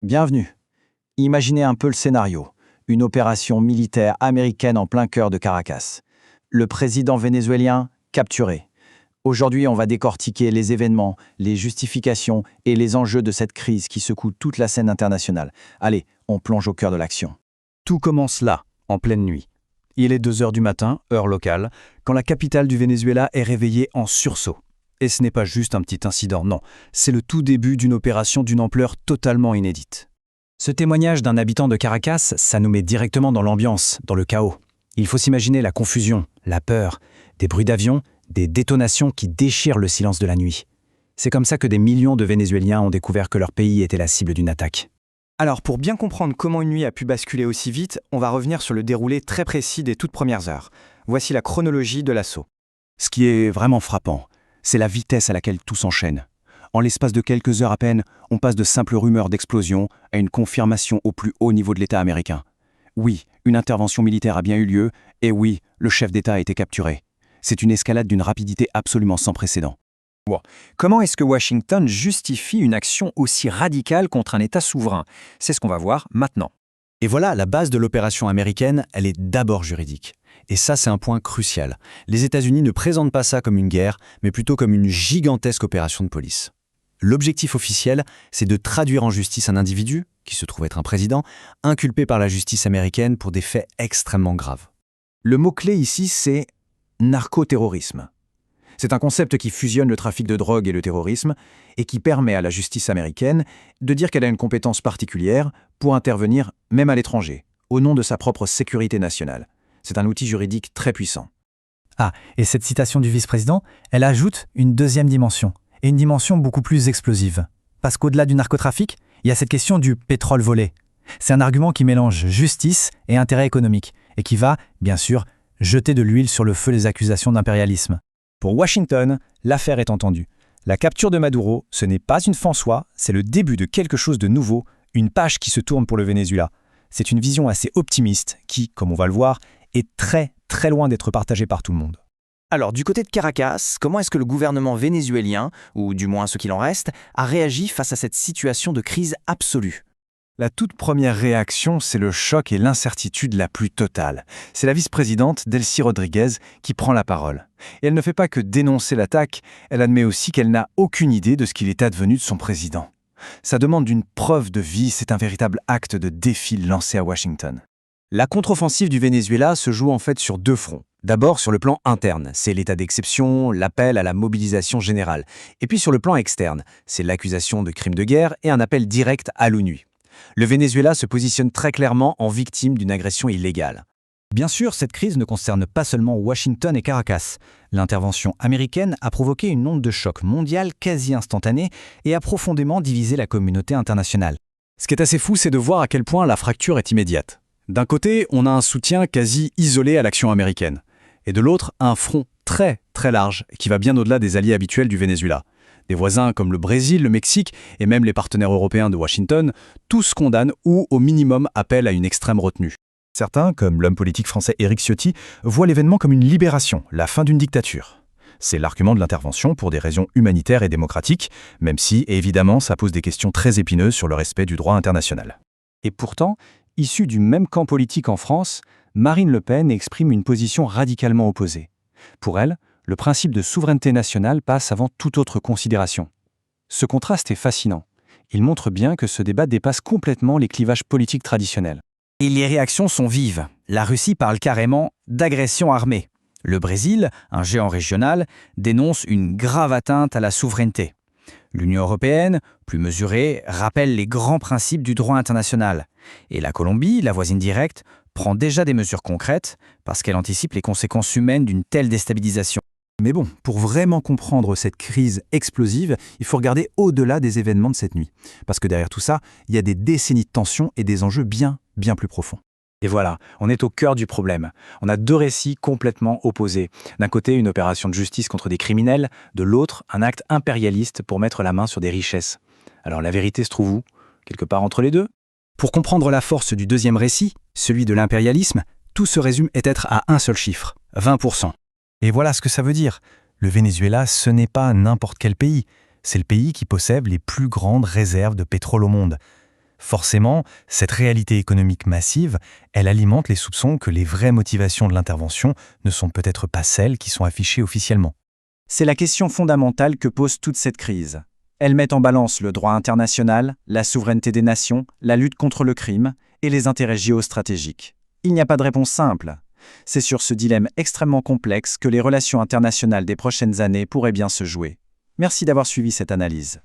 Bienvenue. Imaginez un peu le scénario. Une opération militaire américaine en plein cœur de Caracas. Le président vénézuélien capturé. Aujourd'hui, on va décortiquer les événements, les justifications et les enjeux de cette crise qui secoue toute la scène internationale. Allez, on plonge au cœur de l'action. Tout commence là, en pleine nuit. Il est 2 heures du matin, heure locale, quand la capitale du Venezuela est réveillée en sursaut. Et ce n'est pas juste un petit incident, non. C'est le tout début d'une opération d'une ampleur totalement inédite. Ce témoignage d'un habitant de Caracas, ça nous met directement dans l'ambiance, dans le chaos. Il faut s'imaginer la confusion, la peur, des bruits d'avions, des détonations qui déchirent le silence de la nuit. C'est comme ça que des millions de Vénézuéliens ont découvert que leur pays était la cible d'une attaque. Alors, pour bien comprendre comment une nuit a pu basculer aussi vite, on va revenir sur le déroulé très précis des toutes premières heures. Voici la chronologie de l'assaut. Ce qui est vraiment frappant, c'est la vitesse à laquelle tout s'enchaîne. En l'espace de quelques heures à peine, on passe de simples rumeurs d'explosion à une confirmation au plus haut niveau de l'État américain. Oui, une intervention militaire a bien eu lieu, et oui, le chef d'État a été capturé. C'est une escalade d'une rapidité absolument sans précédent. Comment est-ce que Washington justifie une action aussi radicale contre un État souverain? C'est ce qu'on va voir maintenant. Et voilà, la base de l'opération américaine, elle est d'abord juridique. Et ça, c'est un point crucial. Les États-Unis ne présentent pas ça comme une guerre, mais plutôt comme une gigantesque opération de police. L'objectif officiel, c'est de traduire en justice un individu, qui se trouve être un président, inculpé par la justice américaine pour des faits extrêmement graves. Le mot-clé ici, c'est narcoterrorisme. C'est un concept qui fusionne le trafic de drogue et le terrorisme et qui permet à la justice américaine de dire qu'elle a une compétence particulière pour intervenir même à l'étranger, au nom de sa propre sécurité nationale. C'est un outil juridique très puissant. Ah, et cette citation du vice-président, elle ajoute une deuxième dimension, et une dimension beaucoup plus explosive. Parce qu'au-delà du narcotrafic, il y a cette question du pétrole volé. C'est un argument qui mélange justice et intérêt économique, et qui va, bien sûr, jeter de l'huile sur le feu des accusations d'impérialisme. Pour Washington, l'affaire est entendue. La capture de Maduro, ce n'est pas une fin en soi, c'est le début de quelque chose de nouveau, une page qui se tourne pour le Venezuela. C'est une vision assez optimiste qui, comme on va le voir, est très, très loin d'être partagée par tout le monde. Alors, du côté de Caracas, comment est-ce que le gouvernement vénézuélien, ou du moins ce qu'il en reste, a réagi face à cette situation de crise absolue? La toute première réaction, c'est le choc et l'incertitude la plus totale. C'est la vice-présidente Delcy Rodriguez qui prend la parole. Et elle ne fait pas que dénoncer l'attaque, elle admet aussi qu'elle n'a aucune idée de ce qu'il est advenu de son président. Ça demande d'une preuve de vie, c'est un véritable acte de défi lancé à Washington. La contre-offensive du Venezuela se joue en fait sur 2 fronts. D'abord sur le plan interne, c'est l'état d'exception, l'appel à la mobilisation générale. Et puis sur le plan externe, c'est l'accusation de crimes de guerre et un appel direct à l'ONU. Le Venezuela se positionne très clairement en victime d'une agression illégale. Bien sûr, cette crise ne concerne pas seulement Washington et Caracas. L'intervention américaine a provoqué une onde de choc mondiale quasi instantanée et a profondément divisé la communauté internationale. Ce qui est assez fou, c'est de voir à quel point la fracture est immédiate. D'un côté, on a un soutien quasi isolé à l'action américaine. Et de l'autre, un front très, très large qui va bien au-delà des alliés habituels du Venezuela. Des voisins comme le Brésil, le Mexique et même les partenaires européens de Washington, tous condamnent ou au minimum appellent à une extrême retenue. Certains, comme l'homme politique français Éric Ciotti, voient l'événement comme une libération, la fin d'une dictature. C'est l'argument de l'intervention pour des raisons humanitaires et démocratiques, même si, évidemment, ça pose des questions très épineuses sur le respect du droit international. Et pourtant, issue du même camp politique en France, Marine Le Pen exprime une position radicalement opposée. Pour elle, le principe de souveraineté nationale passe avant toute autre considération. Ce contraste est fascinant. Il montre bien que ce débat dépasse complètement les clivages politiques traditionnels. Et les réactions sont vives. La Russie parle carrément d'agression armée. Le Brésil, un géant régional, dénonce une grave atteinte à la souveraineté. L'Union européenne, plus mesurée, rappelle les grands principes du droit international. Et la Colombie, la voisine directe, prend déjà des mesures concrètes parce qu'elle anticipe les conséquences humaines d'une telle déstabilisation. Mais bon, pour vraiment comprendre cette crise explosive, il faut regarder au-delà des événements de cette nuit. Parce que derrière tout ça, il y a des décennies de tensions et des enjeux bien plus profonds. Et voilà, on est au cœur du problème. On a 2 récits complètement opposés. D'un côté, une opération de justice contre des criminels, de l'autre, un acte impérialiste pour mettre la main sur des richesses. Alors la vérité se trouve où? Quelque part entre les deux? Pour comprendre la force du deuxième récit, celui de l'impérialisme, tout se résume être à un seul chiffre, 20%. Et voilà ce que ça veut dire. Le Venezuela, ce n'est pas n'importe quel pays. C'est le pays qui possède les plus grandes réserves de pétrole au monde. Forcément, cette réalité économique massive, elle alimente les soupçons que les vraies motivations de l'intervention ne sont peut-être pas celles qui sont affichées officiellement. C'est la question fondamentale que pose toute cette crise. Elle met en balance le droit international, la souveraineté des nations, la lutte contre le crime et les intérêts géostratégiques. Il n'y a pas de réponse simple. C'est sur ce dilemme extrêmement complexe que les relations internationales des prochaines années pourraient bien se jouer. Merci d'avoir suivi cette analyse.